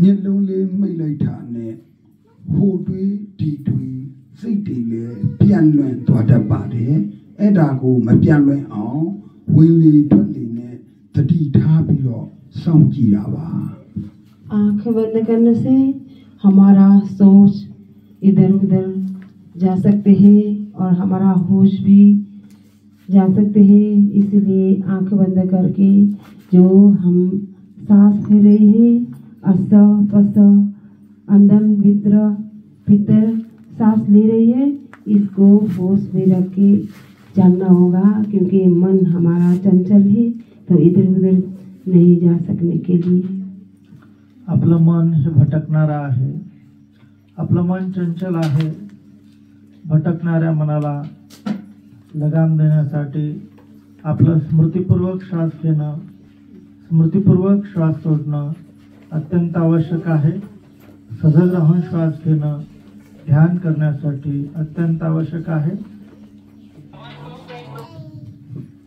မျက်လုံးလေးမိတ်လိုက်တာနဲ့ဟိုတွေးဒီတွေးစိတ်တွေလည်းပြန်လွင်သွားတတ်ပါတယ်အဲ့ဒါကိုမပြန်လွင်အောင်ဝင်လေထွက်လေနဲ့တတိထားပြီးတော့စောင့်ကြည့်တာပါ आंखें बंद करने से हमारा सोच इधर उधर जा सकते हैं और हमारा होश भी जा सकते हैं इसलिए आंखें बंद करके जो हम सांस ले रहे हैं अस पस अंदर भीतर सांस ले रही है इसको होश में रख के चलना होगा क्योंकि मन हमारा चंचल है तो इधर उधर नहीं जा सकने के लिए आपलं मन हे भटकणारा आहे आपलं मन चंचल आहे भटकणाऱ्या मनाला लगाम देण्यासाठी आपलं स्मृतिपूर्वक श्वास घेणं स्मृतिपूर्वक श्वास सोडणं अत्यंत आवश्यक आहे सजग राहून श्वास घेणं ध्यान करण्यासाठी अत्यंत आवश्यक आहे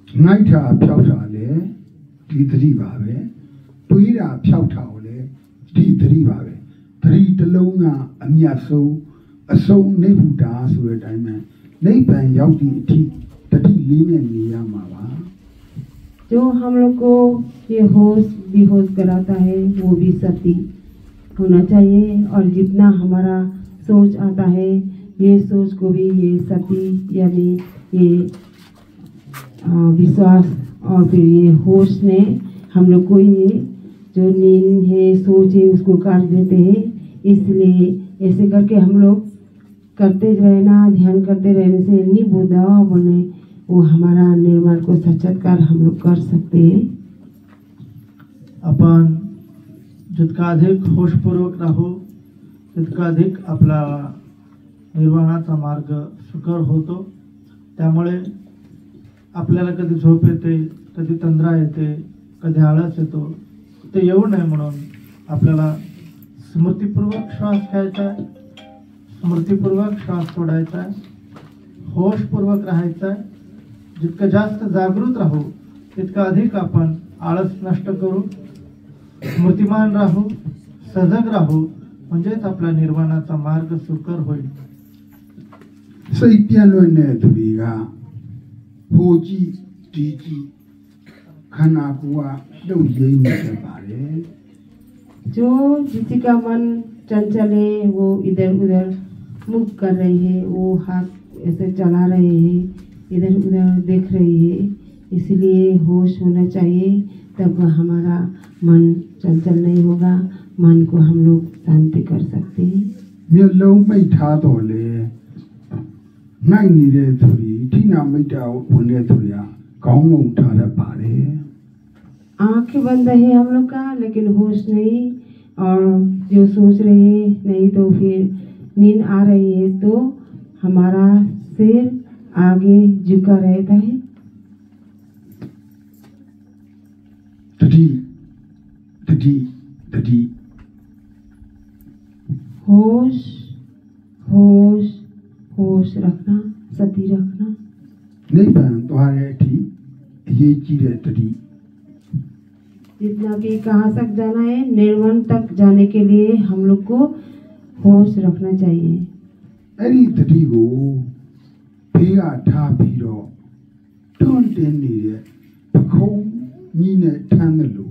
नाइटा प्याउटा ले टीतरी बावे टुईरा प्याउटा ले टीतरी बावे तरी तलौंगा अम्यासो असो नेबुटा सोरे टाइम में नहीं पैन याउटी थी तटी लीने निया मावा जो हम लोग को ये होश बेहोश कराता है वो भी सती होना चाहिए और जितना हमारा सोच आता है ये सोच को भी ये सती यानी ये विश्वास और फिर ये होश ने हम लोग को ये जो नींद है सोच है उसको काट देते हैं इसलिए ऐसे करके हम लोग करते रहना ध्यान करते रहने से निबुद्धा बने वो हमारा निर्माण को साक्षात्कार हम लोग कर सकते हैं अपन जितका अधिक होशपूर्वक राहू तितका अधिक आपला निर्वाणाचा मार्ग सुकर होतो त्यामुळे आपल्याला कधी झोप येते कधी तंद्रा येते कधी आळस येतो ते येऊ नये म्हणून आपल्याला स्मृतिपूर्वक श्वास घ्यायचा स्मृतिपूर्वक श्वास सोडायचा होशपूर्वक राहायचा जितकं जास्त जागृत राहू तितका अधिक आपण आळस नष्ट करू स्मृतिमान राहू सजग राहू म्हणजेच आपला निर्वाणाचा मार्ग सुकर होईल सैत्यालोने तुरीगा होजी टीजी खाना कुआ दो ये नहीं पारे जो किसी का मन चंचल है वो इधर उधर मुख कर रही है वो हाथ ऐसे चला रहे हैं इधर उधर देख रही है इसलिए होश होना चाहिए तब हमारा मन चंचल नहीं होगा मन को हम लोग शांति कर सकते हैं मेलों में था तो ले नहीं नीरे थोड़ी ठीना में जाओ उन्हें थोड़ा गाँव उठा रहा पारे आँखें बंद है हम लोग का लेकिन होश नहीं और जो सोच रहे हैं नहीं तो फिर नींद आ रही है तो हमारा सिर आगे झुका रहता है तटी तटी तटी होश होश होश रखना सती रखना नहीं बहन तुम्हारे ठीक ये चीज़ तटी जितना भी कहाँ तक जाना है निर्वाण तक जाने के लिए हम लोग को होश रखना चाहिए अरे तटी को भेगा ठा पीरो टोन टेनी रे पखों नीने ठंडलो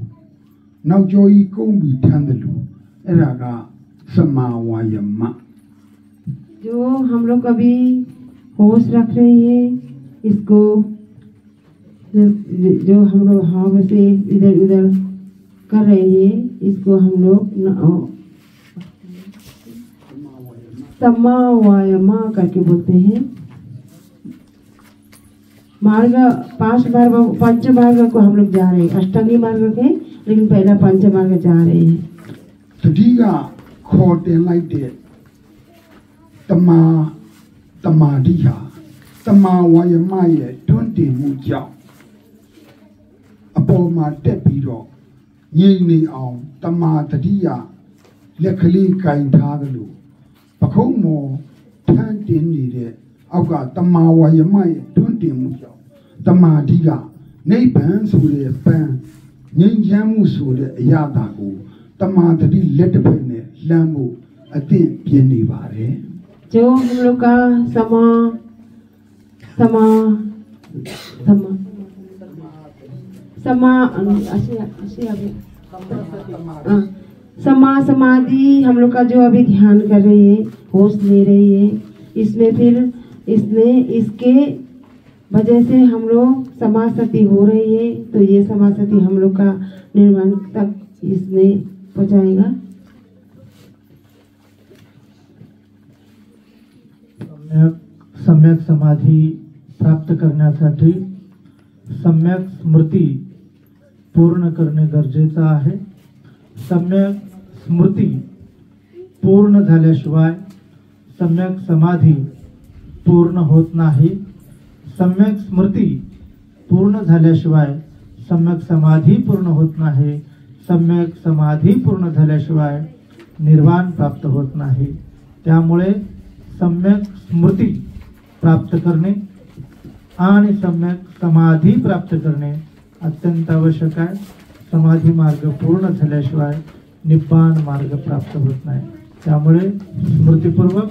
नौजोई कोंबी ठंडलो ऐरा का समावायम्मा जो हम लोग अभी होश रख रहे हैं इसको जो हम लोग हवा से इधर उधर कर रहे हैं इसको हम लोग समावायमा करके बोलते हैं मार्ग पंच मार्ग को हम लोग जा रहे हैं अष्टांगी मार्ग के लेकिन पहला पंच मार्ग जा रहे हैं तटीगा खोटे लाइटे तमा तमाडिया तमावायमा ये टोंटे मुजाओ अपोल मा टेपीरो ये नहीं आओ तमा तटिया लेखली काइन थागलू पखों मो ठन टेनी रे अवगा तमा वायमाए टोंटे मुजाओ तमा दिगा नहीं पैन सूरे पैन नहीं जामू सूरे यादा को तमादरी लेट फैने लंबो अति पियनी बारे जो हम लोग का समा समा समा समा समा समाधि हम लोग का जो अभी ध्यान कर रही है, होश ले रही है, इसमें फिर इसके वजह से हम लोग समासति हो रही है, तो ये समासति हम लोग का निर्माण तक इसमें पहुंचाएगा। सम्यक समाधी प्राप्त करण्यासाठी सम्यक स्मृती पूर्ण करणे गरजेचं आहे। सम्यक स्मृती पूर्ण झाल्याशिवाय सम्यक समाधी पूर्ण होत नाही। सम्यक स्मृती पूर्ण झाल्याशिवाय सम्यक समाधी पूर्ण होत नाही। सम्यक समाधी पूर्ण झाल्याशिवाय निर्वाण प्राप्त होत नाही। त्यामुळे सम्यक स्मृती प्राप्त करणे आणि सम्यक समाधी प्राप्त करणे अत्यंत आवश्यक आहे। समाधी मार्ग पूर्ण झाल्याशिवाय निब्बाण मार्ग प्राप्त होत नाही। त्यामुळे स्मृतीपूर्वक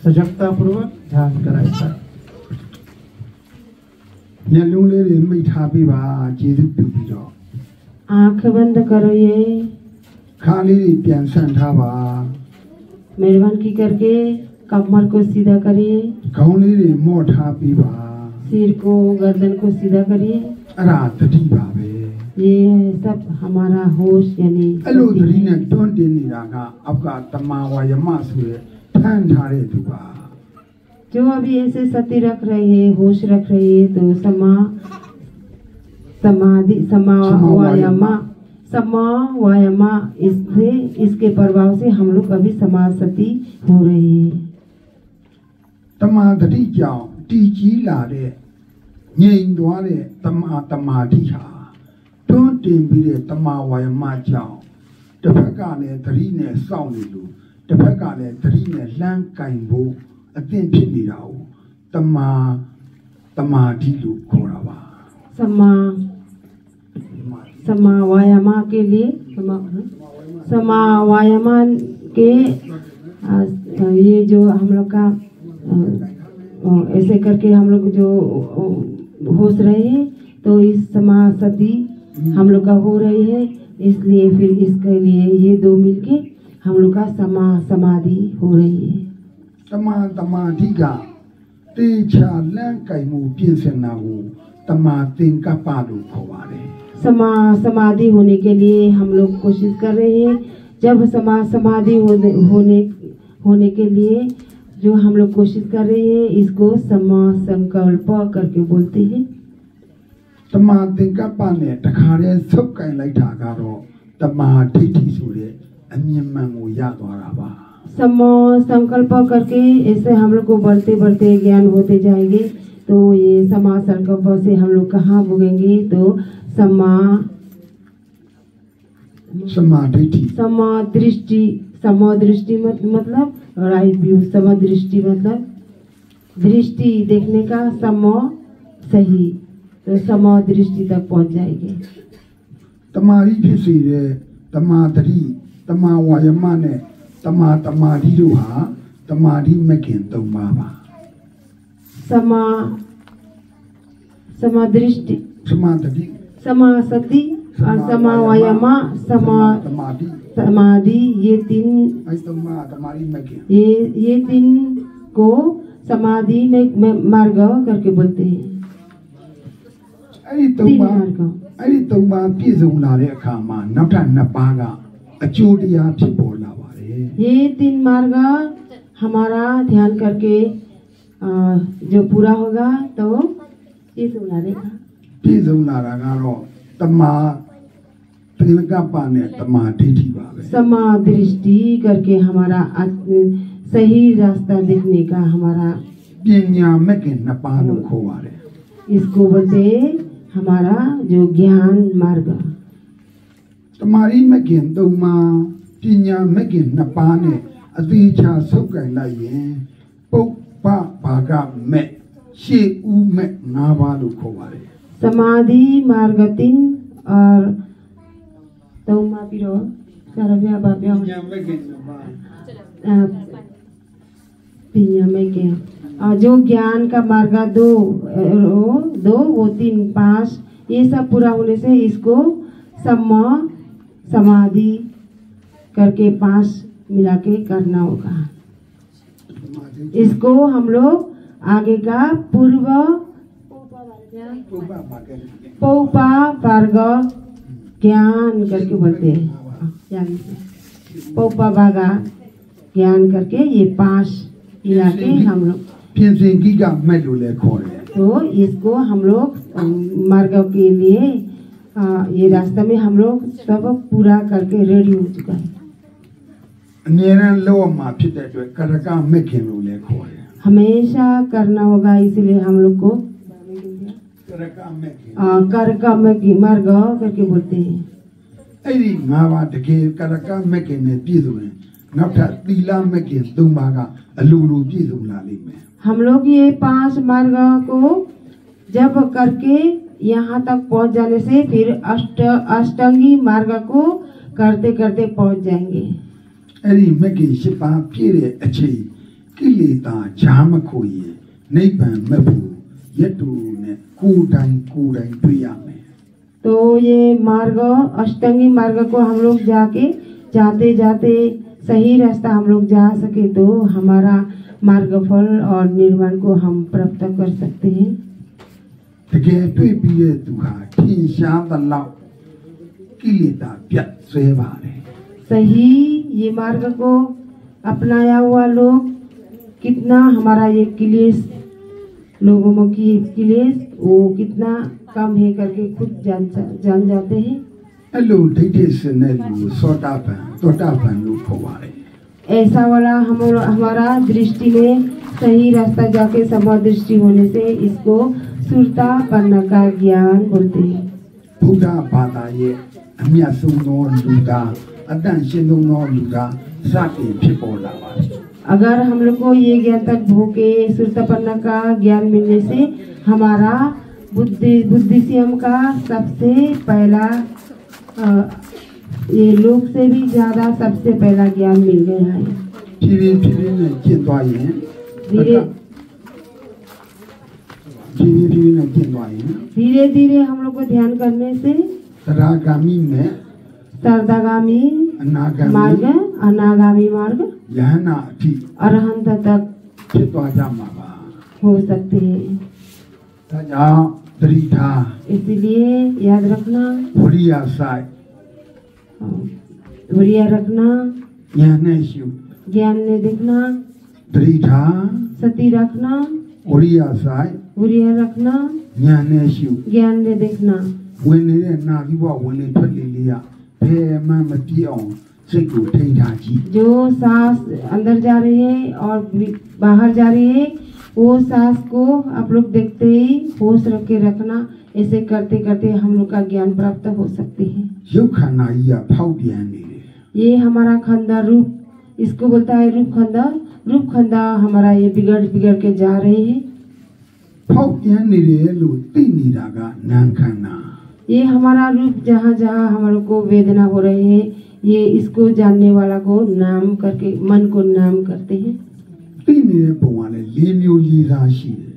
सजगतापूर्वक ध्यान करायचं आहे। आँख बंद करो, ये मेहरबानी करके कमर को सीधा करिए, सिर को गर्दन को सीधा करिए। ये सब हमारा होश यानी जो अभी ऐसे सती रख रहे हैं, होश रख रही है, तो समावायमा इसके प्रभाव से हम लोग अभी समासति हो रही है। तमादरी जाओ टीची लारे न्यें द्वारे तमादी हा टों टेंबिरे तमावायमा जाओ तफकाले दरी ने साउनी लू तफकाले दरी ने लैंग काइंबो अत्यंत फिनी राओ तमादी लू खोरावा समावायमा के लिए समावायमा के ये जो हम लोग का ऐसे करके हम लोग जो होश रहे हैं, तो इस समासति हम लोग का हो रही है, इसलिए फिर इसके लिए ये दो मिलके हम लोग का समाधि हो रही है। समाधि का तेजा लैंग काइमो पिंसना हो तमातिन का पालू खोवारे। समाधि होने के लिए हम लोग कोशिश कर रहे हैं। जब समाधि होने के लिए जो हम लोग कोशिश कर रहे हैं, इसको संकल्प करके बोलते हैं। समाधि का पाने टखारे सब कहीं लाई ठाकारो समाधि सूर्य अन्य मंगो याद वाराबा। संकल्प करके ऐसे हम लोग को बढ़ते बढ़ते ज्ञान होते जाएंगे, तो ये संकल्प से हम लोग कहाँ भोगेंगे, तो समदृष्टि मतलब राइट व्यू। समदृष्टि मतलब दृष्टि देखने का सही, तो समदृष्टि तक पहुंच जाएंगे। तमारी फिर तमादरी तमावायमा ने तमादी रुहा तमारी में केंद्र मावा समादृष्टि समासति और समावायमा समाधि ये तीन को समाधि में मार्ग करके बोलते हैं। ये तीन मार्ग हमारा ध्यान करके जो पूरा होगा, तो समादृष्टि करके हमारा सही रास्ता देखने का हमारा इसको बोलते हमारा जो ज्ञान मार्ग। तुम्हारी में गेंदो माँ टीन्या में गेंद पाने अधीचा सब कहना ये पा पागा में शे उ में नावालु खोवारे। समाधि मार्ग 3 और Sarabya babya ညာမဲ့ခင်နှစ်ပါး पिnya में के जो ज्ञान का मार्ग दो वो 3 5 ये सब पूरा होने से इसको समाधि करके 5 मिला के करना होगा। इसको हम लोग आगे का पूर्व पौपा वर्ग ज्ञान करके बोलते हैं। पौपा बागा ज्ञान करके ये 5 मिला के हम लोग ပြင်စင်ကိကမဲ့လို့လည်းခေါ်တယ် तो इसको हम लोग मार्ग के लिए ये रास्ता में हम लोग सब पूरा करके रेडी हो चुका है। အမြဲတမ်းလောက်အောင်မှာဖြစ်တဲ့အတွက်ကရကမဲ့ခင်လို့လည်းခေါ်တယ် हमेशा करना होगा इसलिए हम लोग को ကရကမဲ့ခင် मार्ग करके बोलते हैं। အဲ့ဒီ၅ပါးတကယ်ကရကမဲ့ခင်နဲ့ပြည့်စုံရင်နောက်ထပ်သီလမဲ့ခင်၃ပါးကအလိုလိုပြည့်စုံလာလိမ့်မယ် हम लोग ये 5 मार्ग को जब करके यहाँ तक पहुँच जाने से फिर अष्टांगी मार्ग को करते करते पहुँच जाएंगे। အဲ့ဒီမဲ့ခင်၈ပါးပြည့်တဲ့အချိန်ကိလေသာဂျာမခိုရင်နိဗ္ဗာန်မဲ့ဖို့ယတ္တုနဲ့ကိုယ်တိုင်တွေ့ရမယ် तो ये मार्ग अष्टांगी मार्ग को हम लोग जाके जाते जाते सही रास्ता हम लोग जा सके तो हमारा मार्ग फल और निर्वाण को हम प्राप्त कर सकते हैं। တကယ်တွေ့ပြီးတဲ့သူဟာထင်ရှားသလောက်ကိလေသာပြတ်ဆွဲပါတယ် सही ये मार्ग को अपनाया हुआ लोग कितना हमारा ये क्लेश लोगों की क्लेश वो कितना कम है करके खुद जान जाते हैं। အဲ့လိုဒိဋ္ဌိစနစ်ကိုသောတာပန်လို့ခေါ်ပါတယ် ऐसा वाला हमारा दृष्टि में सही रास्ता जाके समदृष्टि होने से इसको सुरतापन्न का ज्ञान बोलते हैं। ဘုရားဘာသာရဲ့အမြတ်ဆုံးသောလူသားအတန့်ရှင်းဆုံးသောလူသားစတင်ဖြစ်ပေါ်လာပါတယ် अगर हम लोग को ये ज्ञान तक भोके सुरतापन्न का ज्ञान मिलने से हमारा बुद्धिसियम का सबसे पहला ये लोग से भी ज्यादा सबसे पहला ज्ञान मिल गया है। ဖြည်းဖြည်းနဲ့ကျင့်သွားရင် धीरे ဖြည်းဖြည်းနဲ့ကျင့်သွားရင် धीरे धीरे हम लोग को ध्यान करने से သရဂါမိနဲ့ सर्दागामी အနာဂါ मार्ग မိ अनागामी मार्ग ယဟနာအထိ अरहंत तक ဖြစ်သွားကြမှာပါ हो सकते हैं। ဒါကြောင့်သတိထား इसलिए याद रखना ဝိရိယဆိုင် बढ़िया रखना ဉာဏ်နဲ့ရှု ज्ञान ने देखना သတိထား सती रखना ဝိရိယဆိုင် बढ़िया रखना ဉာဏ်နဲ့ရှု ज्ञान ने देखना ဝင်နေတဲ့နာသီဘဝင်လေထွက်လေလေးကဘယ်မှမပြည့်အောင်စိတ်ကိုထိန်းထားကြည့် जो सांस अंदर जा रही है और बाहर जा रही है वो सांस को आप लोग देखते ही होश रख के रखना। ऐसे करते करते हम लोग का ज्ञान प्राप्त हो सकती है। ရုပ်ခန္ဓာကြီးကဖောက်ပြန်နေတယ် ये हमारा खंदा रूप इसको बोलता है रूप खंदा हमारा ये बिगड़ के जा रहे हैं। ဖောက်ပြန်နေတယ်လို့သိနေတာကနာမ်ခန္ဓာ ये हमारा रूप जहाँ जहाँ हम लोग को वेदना हो रहे हैं ये इसको जानने वाला को नाम करके मन को नाम करते हैं। သိနေတဲ့ပုံကလည်း၄မျိုး၄စားရှိတယ်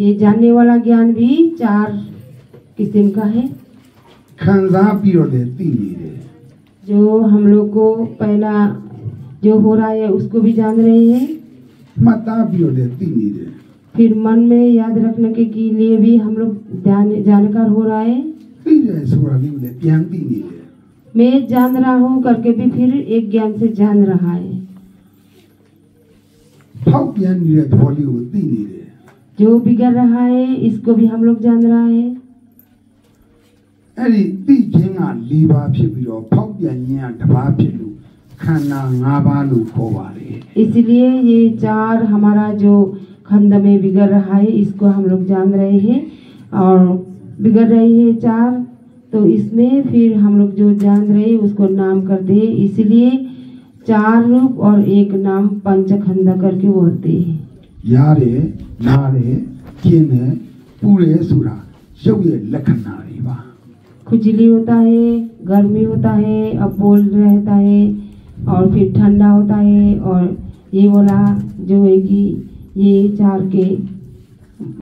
ये जानने वाला ज्ञान भी 4 किस्म का है। ခံစားပြီးတော့လည်းသိနေတယ် जो हम लोग को पहला जो हो रहा है उसको भी जान रहे हैं। မှတ်သားပြီးတော့လည်းသိနေတယ် फिर मन में याद रखने के लिए भी हम लोग जानकार हो रहा है। သိတယ်ဆိုတာလေးကိုလည်းပြန်သိနေတယ် मैं जान रहा हूँ करके भी फिर एक ज्ञान से जान रहा है। ဖောက်ပြန်နေတဲ့သဘောလေးကိုသိနေတယ် जो बिगड़ रहा है इसको भी हम लोग जान रहा है। အဲ့ဒီသိခြင်းက၄ပါးဖြစ်ပြီးတော့ဖောက်ပြန်ခြင်းကတစ်ပါးဖြစ်လို့ခန္ဓာ၅ပါးလို့ခေါ်ပါတယ် इसलिए ये 4 हमारा जो खंड में बिगड़ रहा है इसको हम लोग जान रहे हैं और बिगड़ रही है 4 तो इसमें फिर हम लोग जो जान रहे हैं उसको नाम कर दे। इसलिए 4 रूप और एक नाम पंचखंड करके बोलते हैं। ရတယ်နားတယ်ကျင်းတယ်ပူတယ်ဆိုတာရုပ်ရဲ့လက္ခဏာတွေပါ खुजली होता है गर्मी होता है, अब कोल्ड रहता है और फिर ठंडा होता है। और ये बोला जो है कि ये 4 के